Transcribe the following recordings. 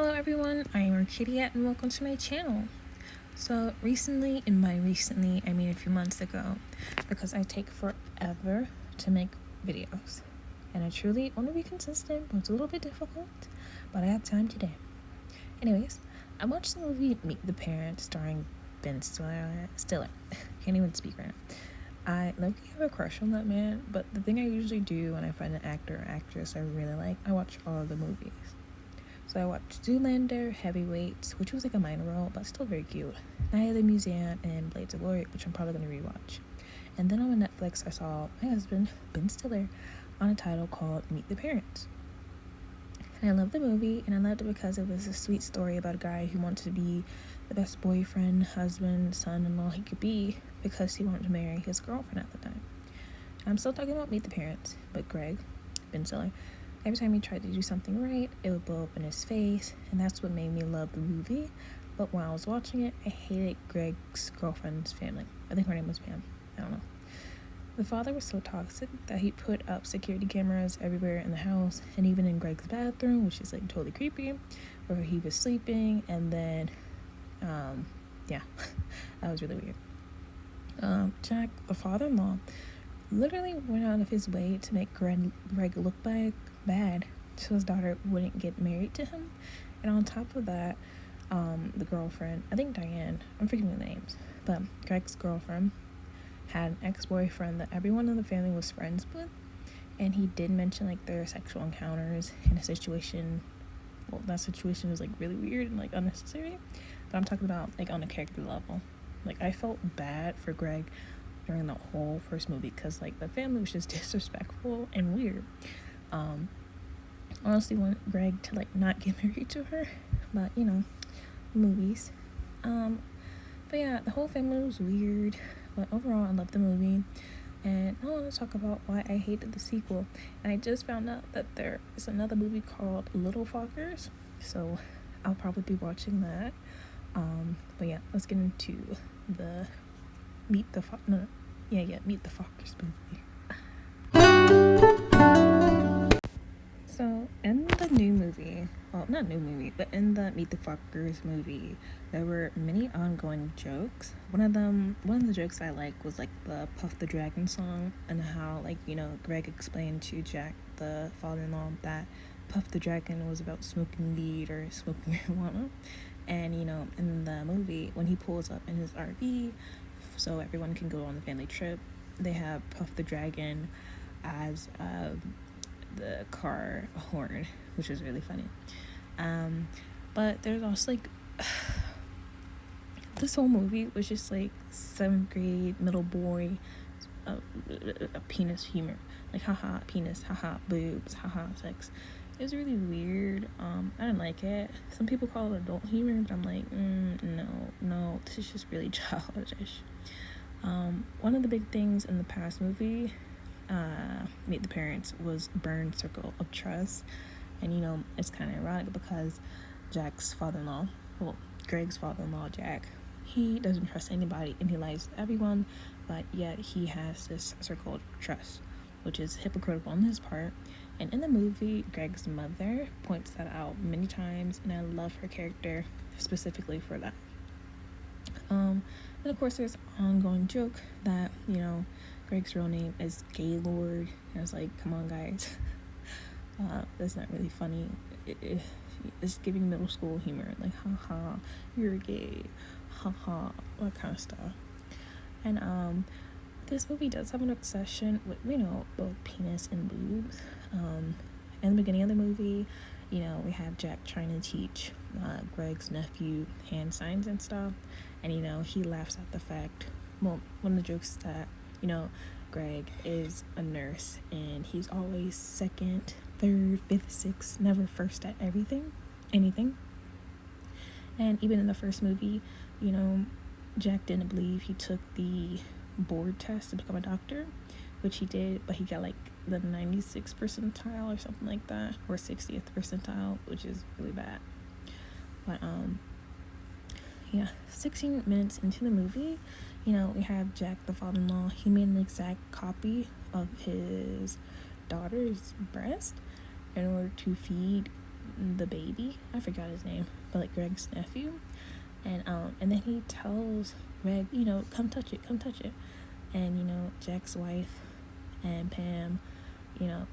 Hello everyone, I am Arcadia and welcome to my channel. So recently, I mean a few months ago, because I take forever to make videos. And I truly want to be consistent, but it's a little bit difficult, but I have time today. Anyways, I watched the movie Meet the Parents starring Ben Stiller. Can't even speak right now. I low-key have a crush on that man, but the thing I usually do when I find an actor or actress I really like, I watch all of the movies. So I watched Zoolander, Heavyweights, which was like a minor role, but still very cute, Night at the Museum, and Blades of Glory, which I'm probably going to rewatch. And then on Netflix, I saw my husband, Ben Stiller, on a title called Meet the Parents. And I loved the movie, and I loved it because it was a sweet story about a guy who wanted to be the best boyfriend, husband, son-in-law he could be because he wanted to marry his girlfriend at the time. I'm still talking about Meet the Parents, but Greg, Ben Stiller, every time he tried to do something right, it would blow up in his face, and that's what made me love the movie. But when I was watching it, I hated Greg's girlfriend's family. I think her name was Pam. I don't know. The father was so toxic that he put up security cameras everywhere in the house, and even in Greg's bathroom, which is like totally creepy, where he was sleeping, and then, yeah, that was really weird. Jack, the father-in-law, literally went out of his way to make Greg look bad so his daughter wouldn't get married to him. And on top of that, the girlfriend, I think Diane, I'm forgetting the names, but Greg's girlfriend had an ex-boyfriend that everyone in the family was friends with, and he did mention like their sexual encounters in a situation. Well, that situation was like really weird and like unnecessary, but I'm talking about like on a character level. Like, I felt bad for Greg during the whole first movie because like the family was just disrespectful and weird. Honestly want Greg to like not get married to her, but you know, movies. But yeah, the whole family was weird, but overall I loved the movie. And I want to talk about why I hated the sequel. And I just found out that there is another movie called Little Fockers, so I'll probably be watching that. But yeah, let's get into the Meet the Fockers movie. So in the new movie, well, not new movie, but in the Meet the Fockers movie, there were many ongoing jokes. One of the jokes I liked was like the Puff the Dragon song, and how like, you know, Greg explained to Jack, the father-in-law, that Puff the Dragon was about smoking weed or smoking marijuana. And you know, in the movie, when he pulls up in his RV so everyone can go on the family trip, they have Puff the Dragon as the car horn, which is really funny. But there's also like this whole movie was just like 7th grade middle boy a penis humor, like haha penis, haha boobs, haha sex. It was really weird. I didn't like it. Some people call it adult humor, but I'm like, no, this is just really childish. One of the big things in the past movie, Meet the Parents, was Burn Circle of Trust. And you know, it's kind of ironic because Greg's father-in-law, Jack, he doesn't trust anybody and he lies to everyone, but yet he has this circle of trust, which is hypocritical on his part. And in the movie, Greg's mother points that out many times, and I love her character specifically for that. And of course, there's an ongoing joke that, you know, Greg's real name is Gaylord. And I was like, come on, guys. That's not really funny. It's giving middle school humor. Like, haha, you're gay. Haha, that kind of stuff. And this movie does have an obsession with, you know, both penis and boobs. In the beginning of the movie, you know, we have Jack trying to teach Greg's nephew hand signs and stuff. And, you know, he laughs at the fact, well, one of the jokes is that, you know, Greg is a nurse and he's always second, third, fifth, sixth, never first at anything. And even in the first movie, you know, Jack didn't believe he took the board test to become a doctor, which he did, but he got like the 96th percentile or something like that, or 60th percentile, which is really bad. But yeah, 16 minutes into the movie, you know, we have Jack, the father-in-law. He made an exact copy of his daughter's breast in order to feed the baby, I forgot his name, but like Greg's nephew, and then he tells Greg, come touch it, and Jack's wife and Pam,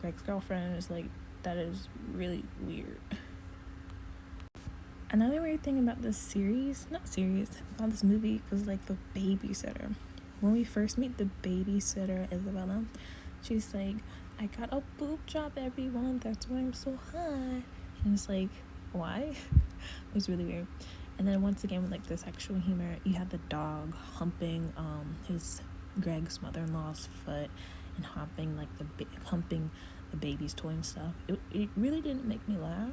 Greg's girlfriend, is like, that is really weird. Another weird thing about this about this movie was like the babysitter. When we first meet the babysitter, Isabella, she's like, I got a boob job, everyone, that's why I'm so hot. And it's like, why? It was really weird. And then once again, with like the sexual humor, you had the dog humping his Greg's mother-in-law's foot and humping the baby's toy and stuff. It really didn't make me laugh.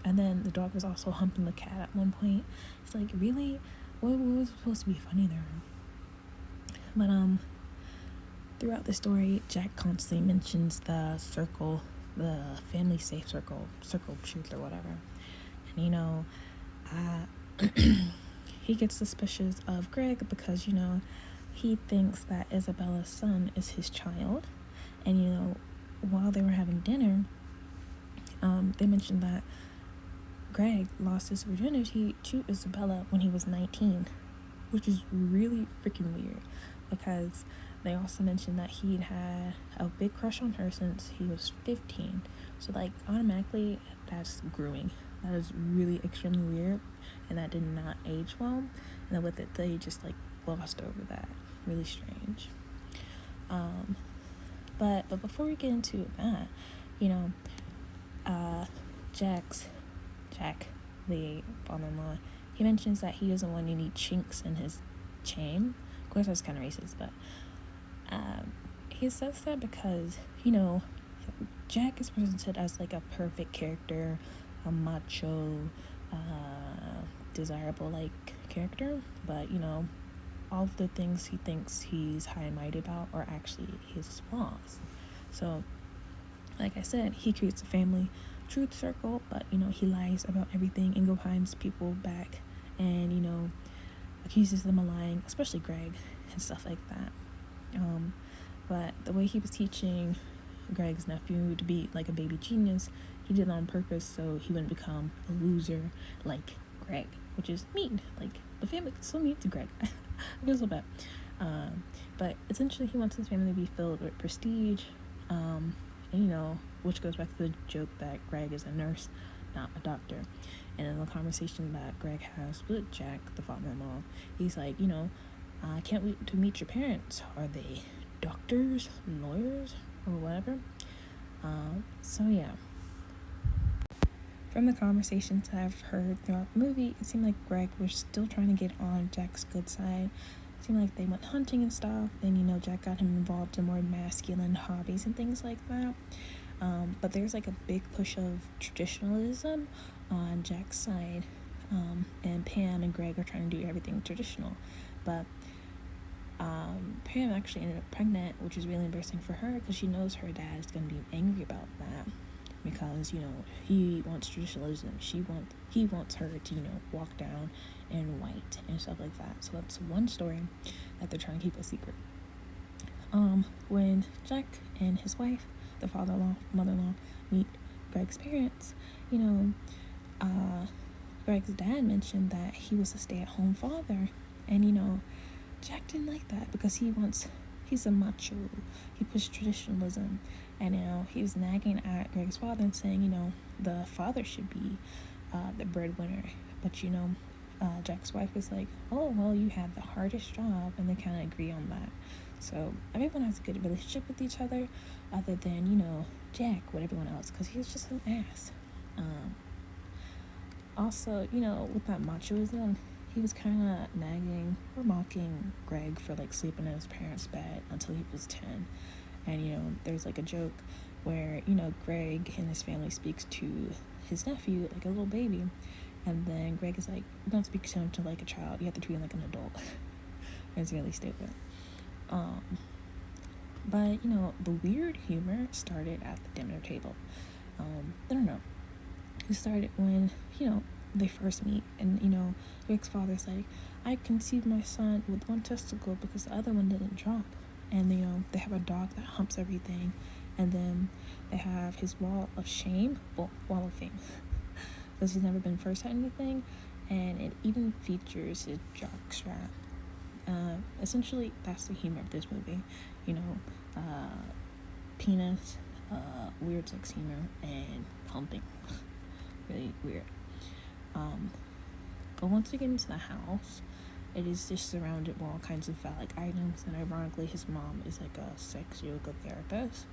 And then the dog was also humping the cat at one point. It's like, really? What was supposed to be funny there? But throughout the story, Jack constantly mentions the circle, the family safe circle of truth or whatever. And he gets suspicious of Greg because he thinks that Isabella's son is his child. And while they were having dinner, they mentioned that Greg lost his virginity to Isabella when he was 19, which is really freaking weird, because they also mentioned that he'd had a big crush on her since he was 15. So like, automatically, that's grooming. That is really extremely weird, and that did not age well. And then with it, they just like glossed over that. Really strange. But before we get into that, Jack, the father-in-law, he mentions that he doesn't want any chinks in his chain. Of course, that's kind of racist, but he says that because, Jack is presented as like a perfect character, a macho, desirable like character, but all of the things he thinks he's high and mighty about are actually his flaws. So, like I said, he creates a family truth circle, but he lies about everything and go behind people back and accuses them of lying, especially Greg and stuff like that. But the way he was teaching Greg's nephew to be like a baby genius, he did it on purpose so he wouldn't become a loser like Greg, which is mean. Like, the family is so mean to Greg. I feel so bad. But essentially he wants his family to be filled with prestige, and which goes back to the joke that Greg is a nurse, not a doctor. And in the conversation that Greg has with Jack, the father-in-law, he's like, I can't wait to meet your parents. Are they doctors, lawyers, or whatever? So yeah. From the conversations I've heard throughout the movie, it seemed like Greg was still trying to get on Jack's good side. It seemed like they went hunting and stuff, and Jack got him involved in more masculine hobbies and things like that. But there's like a big push of traditionalism on Jack's side, and Pam and Greg are trying to do everything traditional, but Pam actually ended up pregnant, which is really embarrassing for her because she knows her dad is going to be angry about that, because he wants traditionalism. He wants her to walk down in white and stuff like that. So that's one story that they're trying to keep a secret. When Jack and his wife, the father-in-law, mother-in-law, meet Greg's parents, Greg's dad mentioned that he was a stay-at-home father, and Jack didn't like that because he's a macho. He pushed traditionalism, and he was nagging at Greg's father and saying the father should be the breadwinner. But Jack's wife was like, oh well, you had the hardest job, and they kind of agree on that. So everyone has a good relationship with each other, other than Jack with everyone else, because he's just an ass. Also, with that machoism, he was kind of nagging or mocking Greg for like sleeping in his parents' bed until he was 10. And there's like a joke where Greg and his family speaks to his nephew like a little baby, and then Greg is like, don't speak to him to like a child, you have to treat him like an adult. It's really stupid. But the weird humor started at the dinner table. I don't know, it started when they first meet, and Greg's father's like, I conceived my son with one testicle because the other one didn't drop. And they have a dog that humps everything, and then they have his wall of fame. because he's never been first at anything, and it even features his jock strap. Essentially, that's the humor of this movie. Penis, weird sex humor, and humping. Really weird. But once we get into the house, it is just surrounded with all kinds of phallic items, and ironically, his mom is like a sex yoga therapist.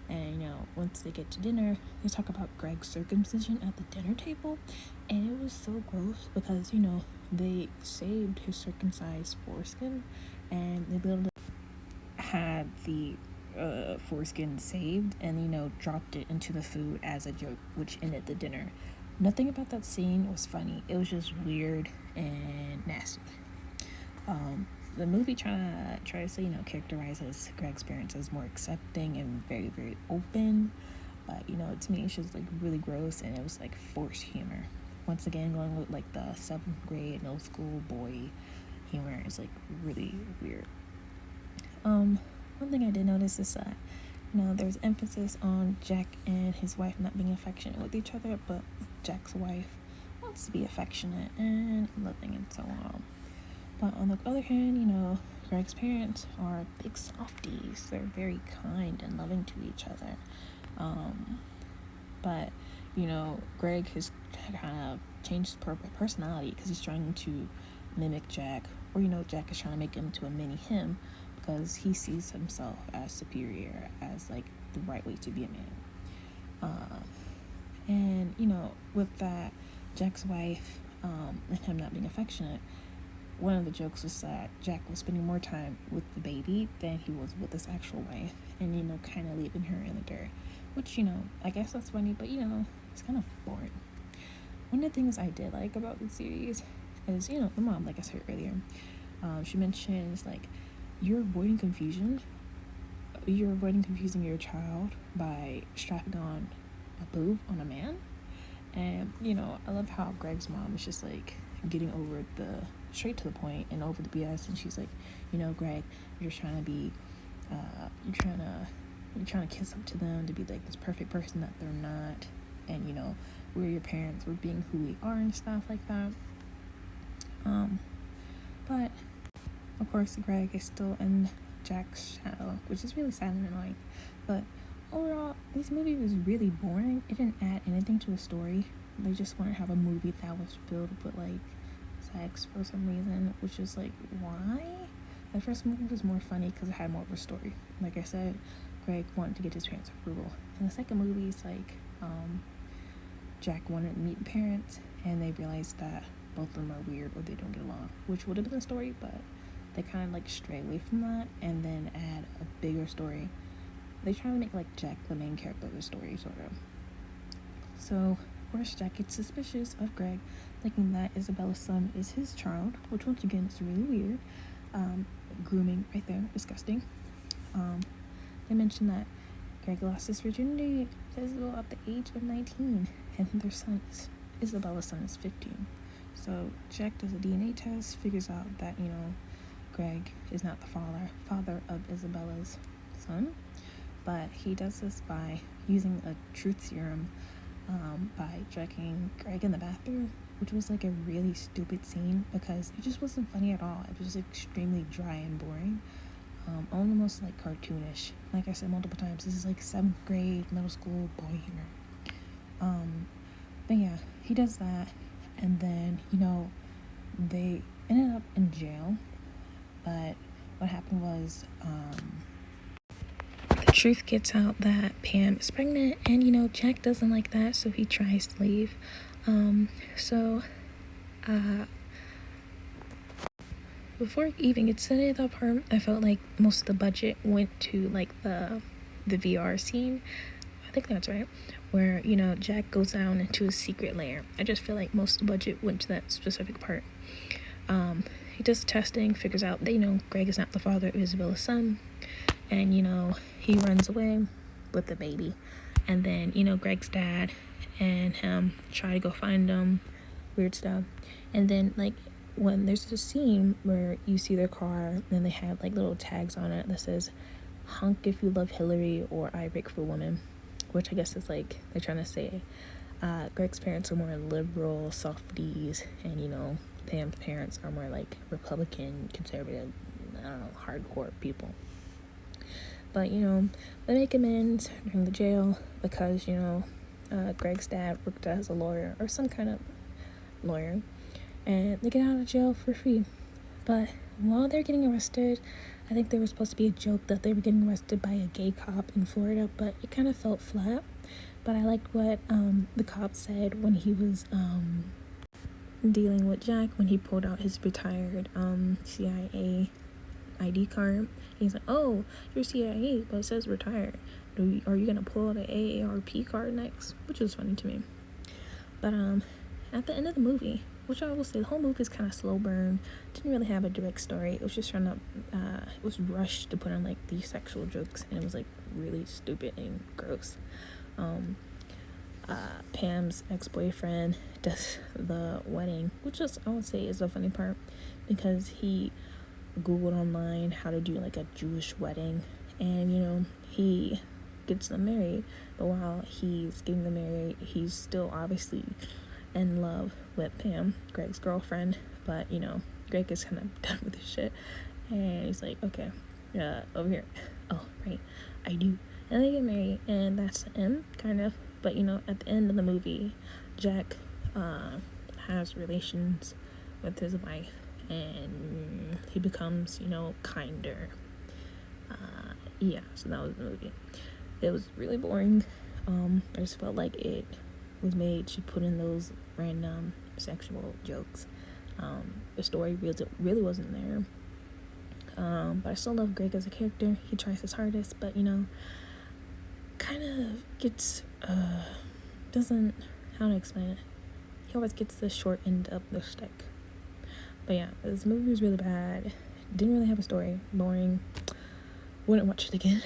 And once they get to dinner, they talk about Greg's circumcision at the dinner table, and it was so gross because they saved his circumcised foreskin, and they literally had the foreskin saved and dropped it into the food as a joke, which ended the dinner. Nothing about that scene was funny. It was just weird and nasty. The movie tries to characterizes Greg's parents as more accepting and very, very open, but to me it's just like really gross, and it was like forced humor. Once again, going with like the 7th grade middle school boy humor is like really weird. One thing I did notice is that there's emphasis on Jack and his wife not being affectionate with each other, but Jack's wife wants to be affectionate and loving and so on. But on the other hand, Greg's parents are big softies. They're very kind and loving to each other. But Greg has kind of changed his personality because he's trying to mimic Jack, or Jack is trying to make him to a mini him because he sees himself as superior, as like the right way to be a man. And with that, Jack's wife and him not being affectionate, one of the jokes was that Jack was spending more time with the baby than he was with his actual wife, and kind of leaving her in the dirt, which I guess that's funny, but it's kind of boring. One of the things I did like about the series is the mom, like I said earlier, she mentions like you're avoiding confusing your child by strapping on a boob on a man. And I love how Greg's mom is just like getting over straight to the point and over the BS, and she's like, Greg, you're trying to be you're trying to kiss up to them to be like this perfect person that they're not, and we're your parents, we're being who we are and stuff like that. But of course Greg is still in Jack's shadow, which is really sad and annoying. But overall, this movie was really boring. It didn't add anything to the story. They just wanted to have a movie that was filled with like sex for some reason, which is like, why? The first movie was more funny because it had more of a story. Like I said, Greg wanted to get his parents' approval. And the second movie is like Jack wanted to meet the parents, and they realized that both of them are weird or they don't get along, which would have been the story, but they kind of like stray away from that and then add a bigger story. They try to make like Jack the main character of the story, sort of. So of course Jack gets suspicious of Greg, thinking that Isabella's son is his child, which once again is really weird. Grooming right there, disgusting. They mentioned that Greg lost his virginity to Isabella at the age of 19, and their son Isabella's son is 15. So Jack does a DNA test, figures out that Greg is not the father of Isabella's son, but he does this by using a truth serum, by dragging Greg in the bathroom, which was like a really stupid scene because it just wasn't funny at all. It was extremely dry and boring, almost like cartoonish. Like I said multiple times, this is like 7th grade middle school boy humor. But yeah, he does that, and then they ended up in jail. But what happened was the truth gets out that Pam is pregnant, and Jack doesn't like that, so he tries to leave. Before I even get to that part, I felt like most of the budget went to like the VR scene. I think that's right, where Jack goes down into a secret lair. I just feel like most of the budget went to that specific part. He does the testing, figures out that Greg is not the father of Isabella's son, and he runs away with the baby. And then Greg's dad and him try to go find him, weird stuff. And then like when there's a scene where you see their car, and they have like little tags on it that says "Hunk if you love Hillary" or "I rake for women," which I guess is like they're trying to say Greg's parents are more liberal softies, and Pam's parents are more like Republican, conservative, I don't know, hardcore people. But they make amends during the jail because Greg's dad worked as a lawyer or some kind of lawyer, and they get out of jail for free. But while they're getting arrested, I think there was supposed to be a joke that they were getting arrested by a gay cop in Florida, but it kind of felt flat. But I liked what the cop said when he was dealing with Jack, when he pulled out his retired CIA ID card. He's like, "Oh, you're CIA, but it says retired. Are you gonna pull the AARP card next?" Which was funny to me. But at the end of the movie, which I will say, the whole movie is kind of slow burn. Didn't really have a direct story. It was just trying to, it was rushed to put in like these sexual jokes, and it was like really stupid and gross. Pam's ex-boyfriend does the wedding, which is, I would say, is the funny part, because he Googled online how to do like a Jewish wedding, and he gets them married. But while he's getting them married, he's still obviously in love with Pam, Greg's girlfriend. But Greg is kind of done with this shit, and he's like, "Okay, over here. Oh, right, I do." And they get married, and that's the end, kind of. But at the end of the movie, Jack has relations with his wife, and he becomes kinder. So that was the movie. It was really boring. I just felt like it was made to put in those random sexual jokes. The story really wasn't there. But I still love Greg as a character. He tries his hardest, but kind of gets doesn't, how to explain it, he always gets the short end of the stick. But yeah, this movie was really bad. Didn't really have a story. Boring. Wouldn't watch it again.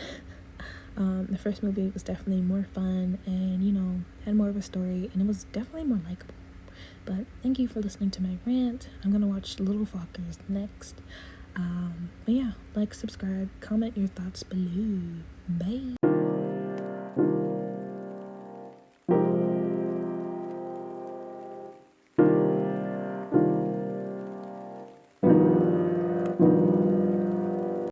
The first movie was definitely more fun, and had more of a story, and it was definitely more likable. But thank you for listening to my rant. I'm gonna watch Little Fockers next. But yeah, like, subscribe, comment your thoughts below. Bye.